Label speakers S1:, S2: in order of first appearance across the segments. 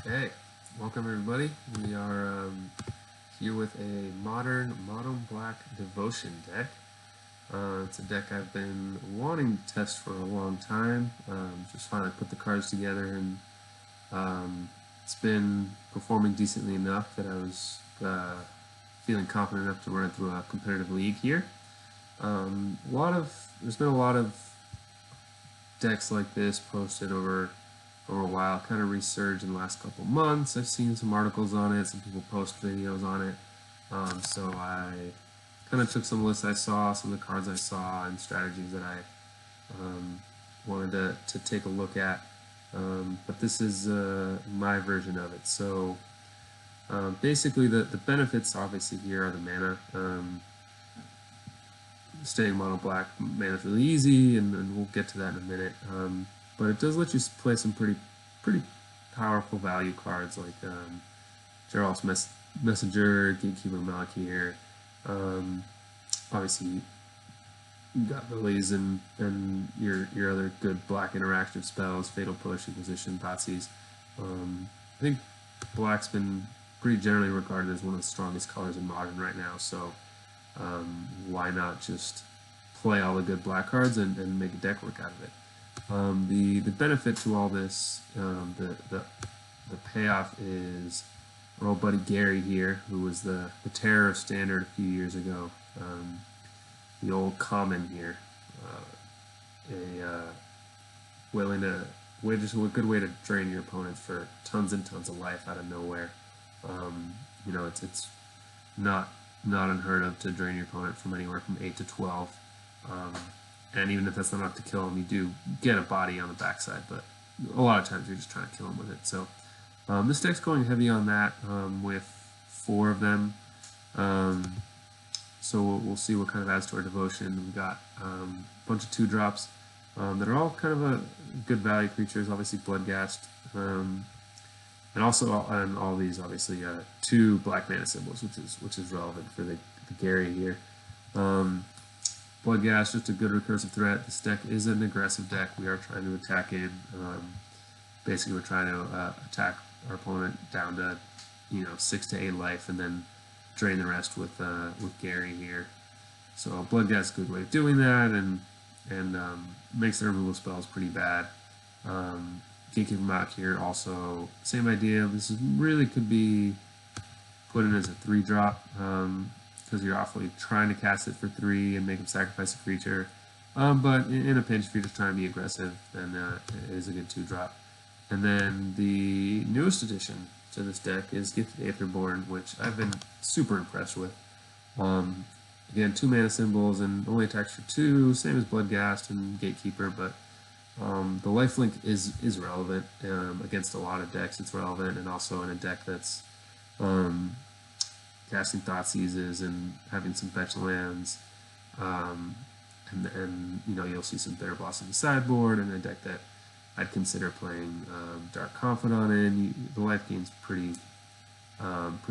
S1: Okay, welcome everybody. We are here with a modern Mono Black Devotion deck. It's a deck I've been wanting to test for a long time. Just finally put the cards together, and it's been performing decently enough that I was feeling confident enough to run it through a competitive league here. There's been a lot of decks like this posted over a while, kind of resurged in the last couple months. I've seen some articles on it, some people post videos on it. So I kind of took some lists I saw, some of the cards I saw, and strategies that I wanted to take a look at. But this is my version of it. So basically, the benefits obviously here are the mana. Staying mono black mana is really easy, and we'll get to that in a minute. But it does let you play some pretty powerful value cards like Geralt's Messenger, Gatekeeper Malakir. Obviously, you got Lilies and your other good black interactive spells, Fatal Push, Inquisition, Thoughtseize. I think black's been pretty generally regarded as one of the strongest colors in Modern right now, so why not just play all the good black cards and make a deck work out of it. The benefit to all this, the payoff is our old buddy Gary here, who was the terror of Standard a few years ago. The old common here, willing to just a good way to drain your opponent for tons and tons of life out of nowhere. It's not unheard of to drain your opponent from anywhere from 8 to 12. And even if that's not enough to kill him, you do get a body on the backside, but a lot of times you're just trying to kill him with it. So this deck's going heavy on that with 4 of them. So we'll see what kind of adds to our devotion. We've got a bunch of 2-drops that are all kind of a good value creatures, obviously Bloodghast. And also on all these, obviously, 2 black mana symbols, which is relevant for the Gary here. Bloodghast, just a good recursive threat. This deck is an aggressive deck. We are trying to attack in. Basically, we're trying to attack our opponent down to 6 to 8 life, and then drain the rest with Gary here. So Bloodghast is a good way of doing that, and makes the removal spells pretty bad. Gatekeeper Malakir also same idea. This really could be put in as a 3-drop because you're awfully trying to cast it for 3 and make him sacrifice a creature. But in a pinch, if you're just trying to be aggressive, then it is a good 2-drop. And then the newest addition to this deck is Gifted Aetherborn, which I've been super impressed with. Again, 2 mana symbols and only attacks for 2, same as Bloodghast and Gatekeeper, but the lifelink is relevant against a lot of decks. It's relevant, and also in a deck that's casting Thoughtseizes and having some fetch lands, and you'll see some Bear Blossom in the sideboard, and a deck that I'd consider playing Dark Confidant in. The life gain's pretty good. I've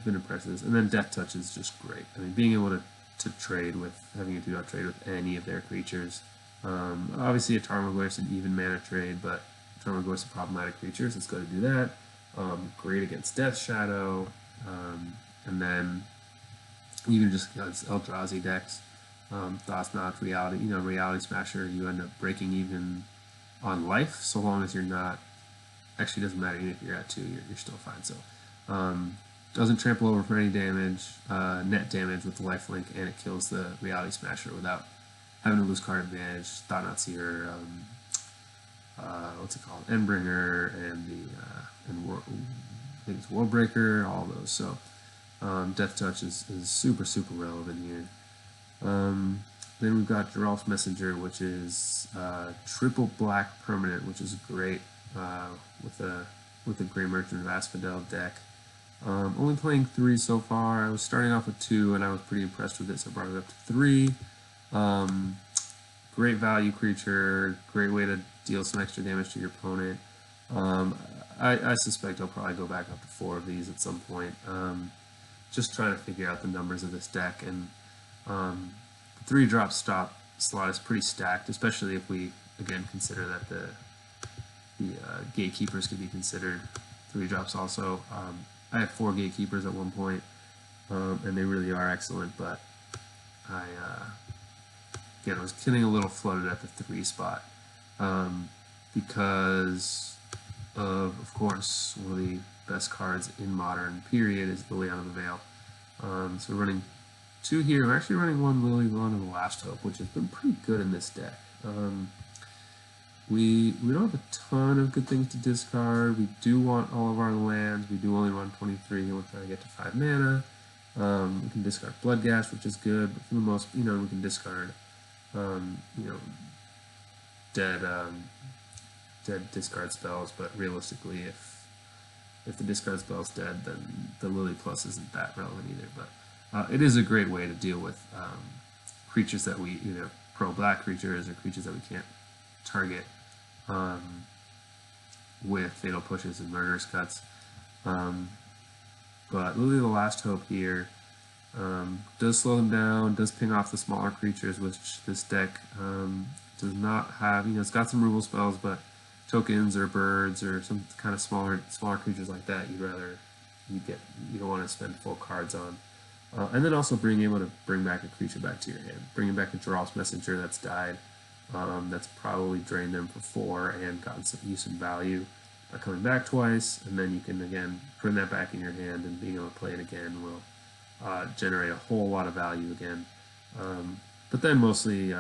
S1: been impressed with this, and then Death Touch is just great. I mean, being able to trade with, having a 2-drop trade with any of their creatures. Obviously, a Tarmogoyf's an even mana trade, but Tarmogoyf's a problematic creature, so it's good to do that. Great against Death Shadow, and then even just against Eldrazi decks, Thoughts Not Reality, Reality Smasher, you end up breaking even on life, so long as you're not, actually doesn't matter, even if you're at 2, you're still fine. So doesn't trample over for any damage, net damage with the lifelink, and it kills the Reality Smasher without having to lose card advantage. Thought-Knot Seer, what's it called? Endbringer, and I think it's Worldbreaker, all those. So Death Touch is super relevant here. Then we've got Geralt's Messenger, which is triple black permanent, which is great with a Grey Merchant of Asphodel deck. Only playing 3 so far. I was starting off with 2, and I was pretty impressed with it, so I brought it up to 3. Great value creature, great way to deal some extra damage to your opponent. I suspect I'll probably go back up to 4 of these at some point. Just trying to figure out the numbers of this deck, and the 3-drop slot is pretty stacked, especially if we again consider that the gatekeepers could be considered 3-drops also. I had 4 gatekeepers at one point, and they really are excellent, but I again I was getting a little flooded at the 3 spot because of course one of the best cards in Modern period is Liliana of the Veil. So we're running 2 here. I'm actually running 1 Liliana of the Last Hope, which has been pretty good in this deck. We don't have a ton of good things to discard. We do want all of our lands. We do only run 23, and we're trying to get to 5 mana. We can discard Bloodghast, which is good, but for the most, we can discard, dead discard spells. But realistically, if the discard spell's dead, then the Lily Plus isn't that relevant either. But it is a great way to deal with creatures that we either pro-black creatures or creatures that we can't target with Fatal Pushes and Murderous Cuts. But Lily of the Last Hope here does slow them down, does ping off the smaller creatures, which this deck does not have. It's got some removal spells, but tokens or birds or some kind of smaller creatures like that, you don't want to spend full cards on. And then also being able to bring back a creature back to your hand, bringing back a Geralf's Messenger that's died. That's probably drained them for 4 and gotten some use and value by coming back twice, and then you can again bring that back in your hand, and being able to play it again will generate a whole lot of value again. But then mostly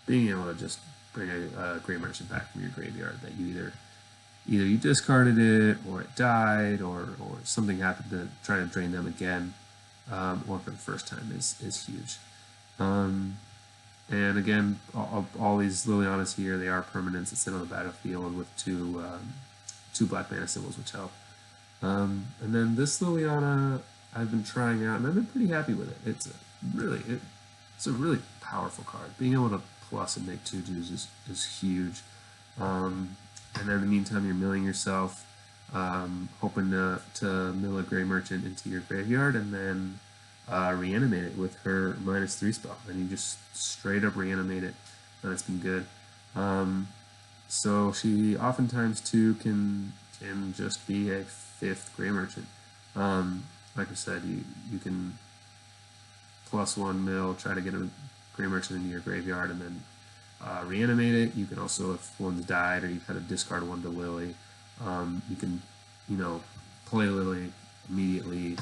S1: being able to just bring a Grey Merchant back from your graveyard that you either you discarded it, or it died, or something happened to try to drain them again, or for the first time is huge. And again, all these Lilianas here, they are permanents that sit on the battlefield with 2 black mana symbols, which help. And then this Liliana I've been trying out, and I've been pretty happy with it. It's a really powerful card. Being able to plus and make 2/2s is huge. And then in the meantime, you're milling yourself, hoping to mill a Grey Merchant into your graveyard, and then reanimate it with her -3 spell, and you just straight up reanimate it, and it's been good. So she oftentimes too can just be a 5th Grey Merchant. Like I said, you can +1 mill, try to get a Grey Merchant into your graveyard, and then reanimate it. You can also, if one's died or you kind of discard one to Lily, you can play Lily immediately.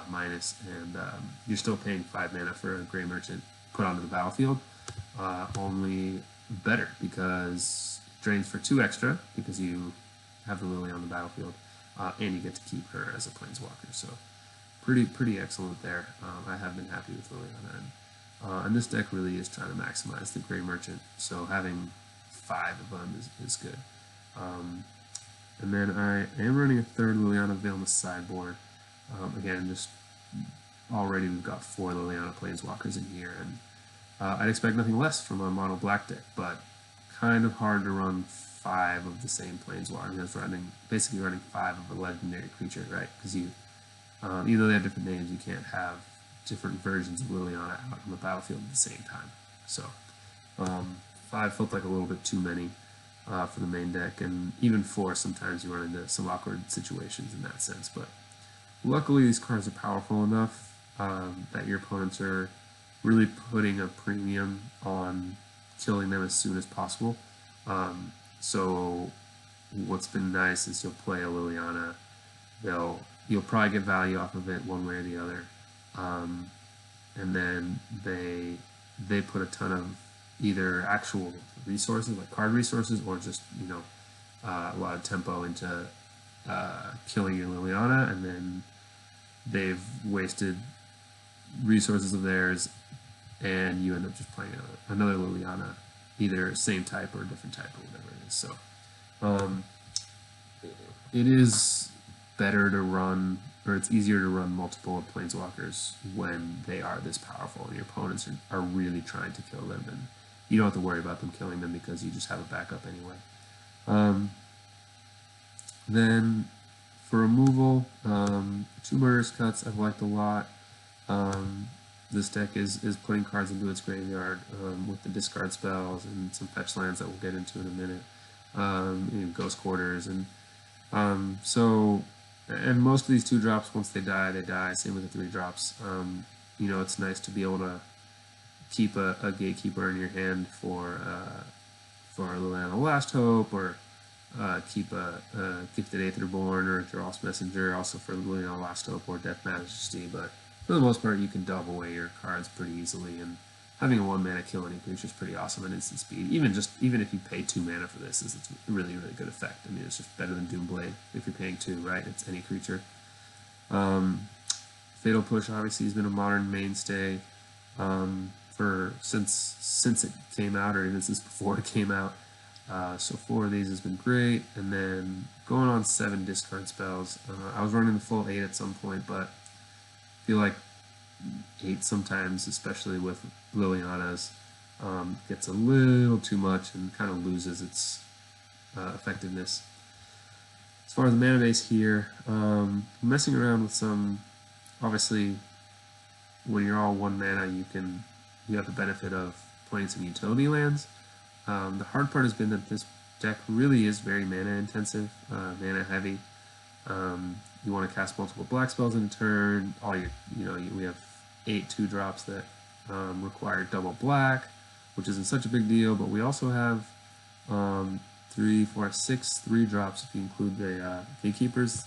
S1: Minus, and you're still paying 5 mana for a Grey Merchant put onto the battlefield, only better because it drains for 2 extra because you have the Lily on the battlefield, and you get to keep her as a Planeswalker. So pretty excellent there. I have been happy with Liliana, and this deck really is trying to maximize the Grey Merchant, so having 5 of them is good. And then I am running a 3rd Liliana Veil on the sideboard. Again, just already we've got 4 Liliana Planeswalkers in here, and I'd expect nothing less from a mono black deck, but kind of hard to run 5 of the same Planeswalker. I was basically running 5 of a legendary creature, right? Because even though they have different names, you can't have different versions of Liliana out on the battlefield at the same time. So 5 felt like a little bit too many for the main deck, and even 4 sometimes you run into some awkward situations in that sense, but luckily, these cards are powerful enough that your opponents are really putting a premium on killing them as soon as possible. So what's been nice is you'll play a Liliana, you'll probably get value off of it one way or the other, and then they put a ton of either actual resources like card resources or just a lot of tempo into killing your Liliana, and then they've wasted resources of theirs, and you end up just playing another Liliana, either same type or different type or whatever it is. So it is better to run, or it's easier to run multiple Planeswalkers when they are this powerful and your opponents are really trying to kill them, and you don't have to worry about them killing them because you just have a backup anyway. Then for removal, 2 Murderous Cuts I've liked a lot. this deck is putting cards into its graveyard with the discard spells and some fetch lands that we'll get into in a minute, Ghost Quarters, and and most of these 2-drops, once they die, they die. Same with the 3-drops. It's nice to be able to keep a Gatekeeper in your hand for Liliana Last Hope, or keep a Gifted Aetherborn or a Dross Messenger, also for Liliana Last Hope or Death Majesty. But for the most part, you can dub away your cards pretty easily, and having a 1-mana kill any creature is pretty awesome at instant speed. Even if you pay 2 mana for this, it's a really, really good effect. I mean, it's just better than Doomblade if you're paying 2, right? It's any creature. Fatal Push obviously has been a modern mainstay since it came out, or even since before it came out. So 4 of these has been great, and then going on 7 discard spells. I was running the full 8 at some point, but I feel like 8 sometimes, especially with Liliana's, gets a little too much and kind of loses its effectiveness. As far as the mana base here, messing around with some, obviously, when you're all 1 mana, you have the benefit of playing some utility lands. The hard part has been that this deck really is very mana intensive, mana heavy. You want to cast multiple black spells in a turn. We have 8 2-drops that require double black, which isn't such a big deal. But we also have 3, 4, 6 3-drops if you include the Gatekeepers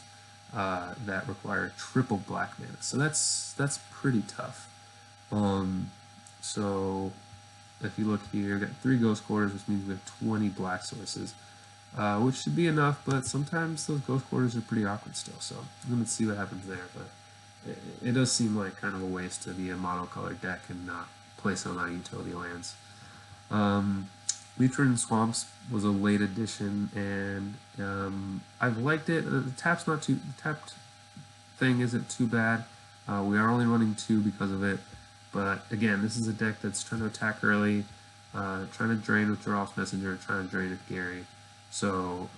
S1: that require triple black mana. So that's pretty tough. So if you look here, we've got 3 Ghost Quarters, which means we have 20 black sources, which should be enough, but sometimes those Ghost Quarters are pretty awkward still, so I'm going to see what happens there. But it does seem like kind of a waste to be a monocolored deck and not play some of our utility lands. Leech-Ridden Swamps was a late addition, and I've liked it. The tapped thing isn't too bad. We are only running 2 because of it. But again, this is a deck that's trying to attack early, trying to drain with Dross Messenger, trying to drain with Gary. So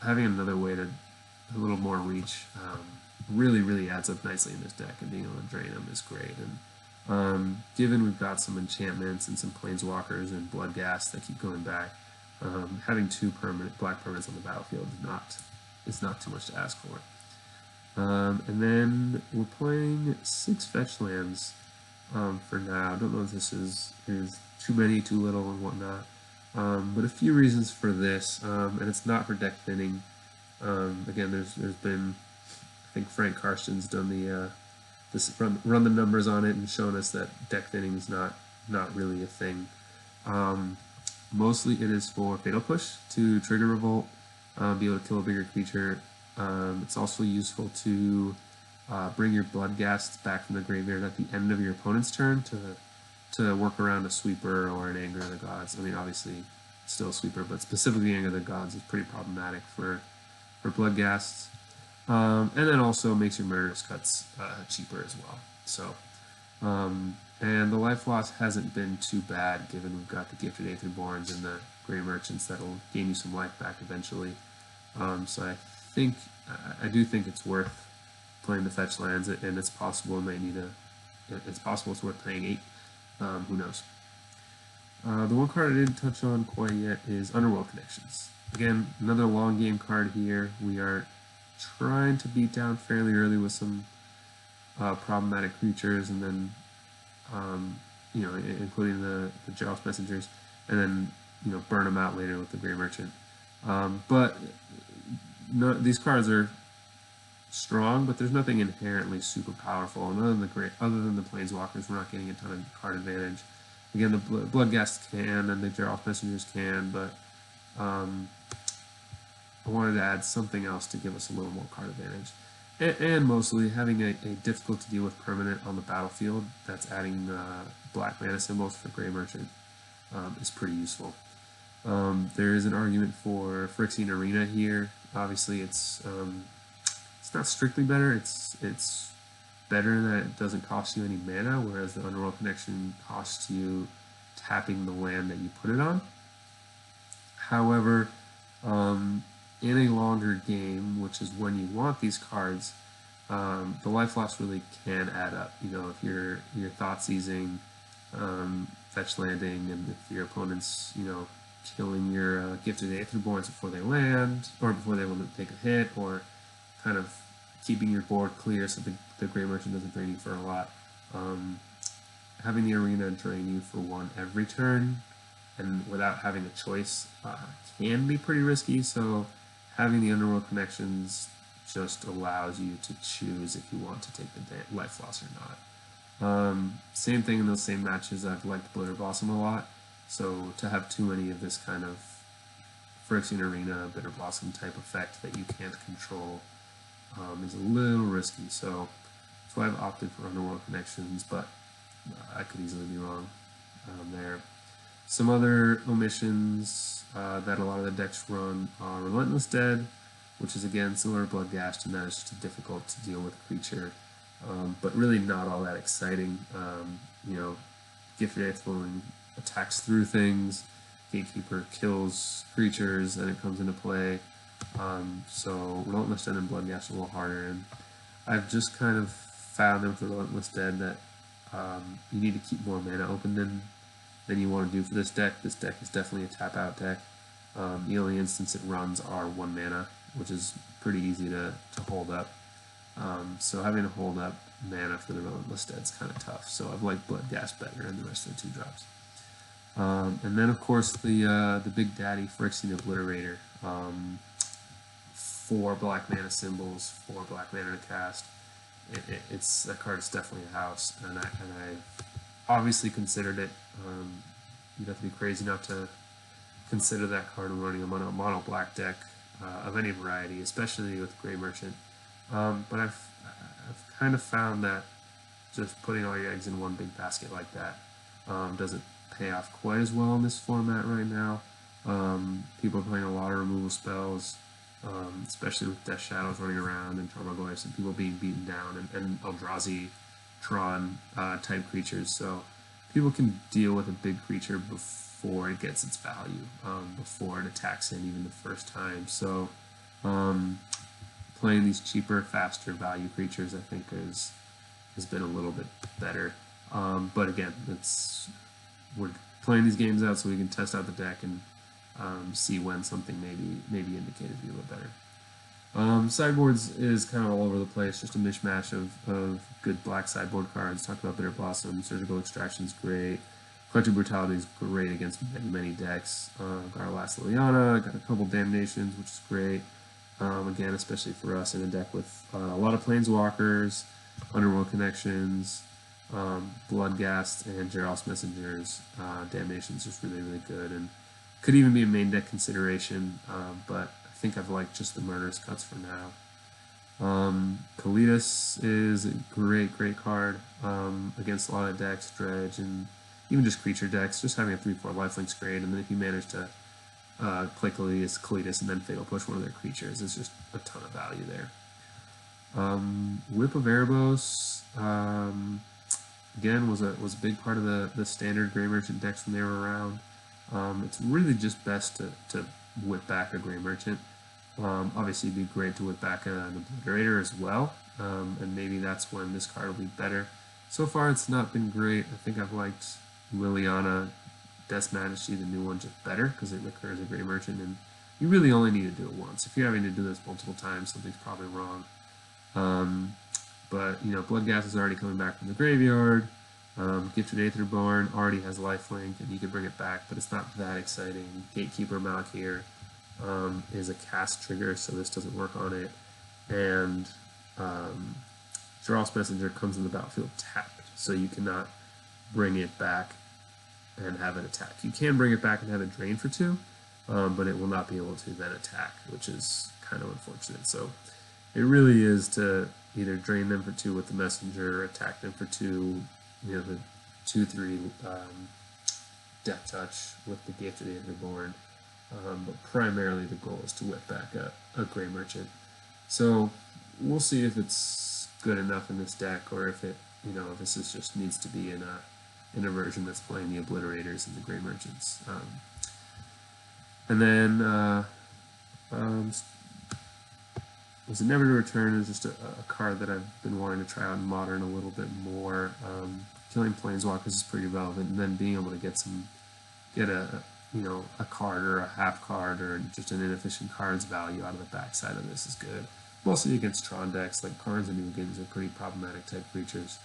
S1: having another way to a little more reach really, really adds up nicely in this deck, and being able to drain them is great. And given we've got some enchantments and some Planeswalkers and Bloodghast that keep going back, having 2 black permanents on the battlefield is not too much to ask for. And then we're playing 6 fetch lands. For now, I don't know if this is too many, too little, and whatnot, but a few reasons for this, and it's not for deck thinning. Again, there's been, I think Frank Karsten's done run the numbers on it and shown us that deck thinning is not really a thing. Mostly it is for Fatal Push to trigger Revolt, be able to kill a bigger creature. It's also useful to bring your Bloodghasts back from the graveyard at the end of your opponent's turn to work around a Sweeper or an Anger of the Gods. I mean, obviously, still a Sweeper, but specifically Anger of the Gods is pretty problematic for Bloodghasts. And then also makes your Murderous Cuts cheaper as well. So, and the life loss hasn't been too bad, given we've got the Gifted Aetherborns and the Grey Merchants that'll gain you some life back eventually. So I do think it's worth playing the fetch lands, and it's possible it's worth paying 8. Who knows? The one card I didn't touch on quite yet is Underworld Connections. Again, another long game card here. We are trying to beat down fairly early with some problematic creatures, and then including the Dross Messengers, and then burn them out later with the Grey Merchant. But these cards are strong, but there's nothing inherently super powerful. And other than the Planeswalkers, we're not getting a ton of card advantage. Again, the Bloodghasts can, and the Dross Messengers can, but I wanted to add something else to give us a little more card advantage. And mostly, having a difficult to deal with permanent on the battlefield that's adding black mana symbols for Grey Merchant is pretty useful. There is an argument for Phyrexian Arena here. Obviously, it's not strictly better. It's better that it doesn't cost you any mana, whereas the Underworld Connection costs you tapping the land that you put it on. However, in a longer game, which is when you want these cards, the life loss really can add up. You know, if your thought seizing, fetch landing, and if your opponent's, you know, killing your gifted Aetherborns before they land, or before they want to take a hit, or kind of keeping your board clear so the Grey Merchant doesn't drain you for a lot. Having the arena drain you for one every turn, and without having a choice, can be pretty risky, so having the Underworld Connections just allows you to choose if you want to take the life loss or not. Same thing in those same matches, I've liked Blitter Blossom a lot, so to have too many of this kind of Phyrexian Arena, Bitter Blossom type effect that you can't control is a little risky, so that's why I've opted for Underworld Connections, but I could easily be wrong there. Some other omissions that a lot of the decks run are Relentless Dead, which is again similar to Bloodghast, and that is just a difficult to deal with creature, but really not all that exciting. You know, Gifted Aetherborn attacks through things, Gatekeeper kills creatures, and it comes into play. So Relentless Dead and Bloodghast are a little harder, and I've just kind of found with Relentless Dead that you need to keep more mana open than you want to do for this deck. This deck is definitely a tap out deck. The only instance it runs are 1 mana, which is pretty easy to hold up. So having to hold up mana for the Relentless Dead is kind of tough. So I've liked Bloodghast better and the rest of the 2-drops. And then of course the big daddy Phyrexian Obliterator. 4 black mana symbols, 4 black mana to cast. It's that card is definitely a house, and I've obviously considered it. You'd have to be crazy not to consider that card when running a mono black deck of any variety, especially with Grey Merchant. But I've kind of found that just putting all your eggs in one big basket like that doesn't pay off quite as well in this format right now. People are playing a lot of removal spells, especially with Death Shadows running around and Tarmogoyfs and people being beaten down, and Eldrazi Tron type creatures. So people can deal with a big creature before it gets its value, before it attacks in even the first time. So playing these cheaper, faster value creatures, I think, has been a little bit better. But again, we're playing these games out so we can test out the deck and see when something may be indicated to be a little better. Sideboards is kind of all over the place, just a mishmash of good black sideboard cards. Talked about Bitter Blossom, Surgical Extraction is great, Collective Brutality is great against many decks. Got our last Liliana, got a couple Damnations, which is great. Again, especially for us in a deck with a lot of Planeswalkers, Underworld Connections, Bloodghast, and Geralt's Messengers. Damnation's just really good, and could even be a main deck consideration, but I think I've liked just the Murderous Cuts for now. Kalitas is a great card against a lot of decks, Dredge, and even just creature decks. Just having a 3/4 lifelink's great, and then if you manage to play Kalitas, and then Fatal Push one of their creatures, is just a ton of value there. Whip of Erebos, again, was a big part of the standard Grey Merchant decks when they were around. It's really just best to whip back a Grey Merchant. Obviously, it'd be great to whip back an Obliterator as well, and maybe that's when this card will be better. So far, it's not been great. I think I've liked Liliana, Death's Majesty, the new one, just better because it recurs a Grey Merchant, and you really only need to do it once. If you're having to do this multiple times, something's probably wrong. But you know, Bloodghast is already coming back from the graveyard. Gifted Aetherborn already has lifelink, and you can bring it back, but it's not that exciting. Gatekeeper Malakir is a cast trigger, so this doesn't work on it. And Geralt's Messenger comes in the battlefield tapped, so you cannot bring it back and have it attack. You can bring it back and have it drain for 2, but it will not be able to then attack, which is kind of unfortunate. So it really is to either drain them for 2 with the Messenger, or attack them for 2, you know, the 2/3 Death Touch with the Gifted Aetherborn. But primarily the goal is to whip back a Grey Merchant. So we'll see if it's good enough in this deck, or if it, you know, this is just needs to be in a version that's playing the Obliterators and the Grey Merchants. And then was it Never to Return is just a card that I've been wanting to try out in Modern a little bit more. Killing Planeswalkers is pretty relevant, and then being able to get a card or a half card or just an inefficient card's value out of the backside of this is good. Mostly against Tron decks, like Karns and Ugins are pretty problematic type creatures.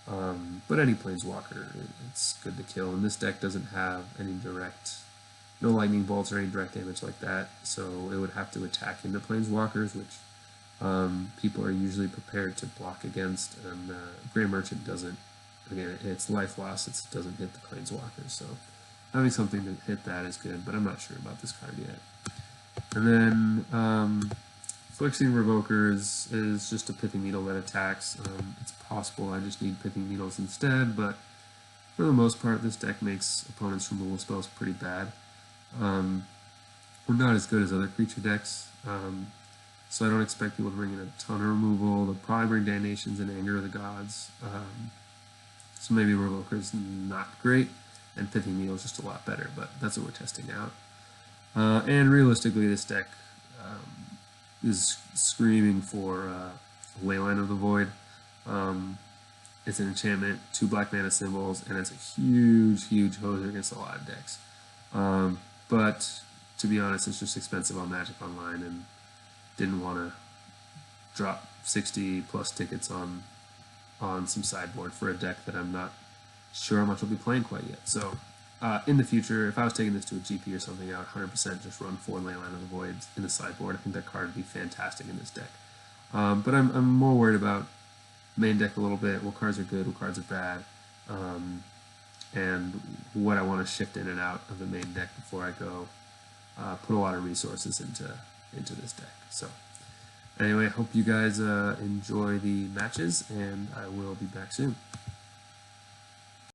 S1: But any Planeswalker, it's good to kill. And this deck doesn't have any no lightning bolts or any direct damage like that, so it would have to attack into Planeswalkers, which people are usually prepared to block against, and Grey Merchant doesn't. Again, it's life loss, it doesn't hit the Planeswalkers, so having something to hit that is good, but I'm not sure about this card yet. And then Flixing Revokers is just a Pithing Needle that attacks. It's possible I just need Pithing Needles instead, but for the most part, this deck makes opponents' removal spells pretty bad. We're not as good as other creature decks, so I don't expect people to bring in a ton of removal. They'll probably bring Damnations and Anger of the Gods, so maybe Revoker's not great, and Pithing Needle is just a lot better, but that's what we're testing out. And realistically, this deck is screaming for Leyline of the Void. It's an enchantment, 2 black mana symbols, and it's a huge hoser against a lot of decks. But to be honest, it's just expensive on Magic Online, and didn't want to drop 60 plus tickets on some sideboard for a deck that I'm not sure how much I'll be playing quite yet. So in the future, if I was taking this to a GP or something, I would 100% just run 4 Leyline of the Void in the sideboard. I think that card would be fantastic in this deck. But I'm more worried about main deck a little bit, what cards are good, what cards are bad, and what I want to shift in and out of the main deck before I go put a lot of resources into this deck. So anyway, I hope you guys enjoy the matches, and I will be back soon.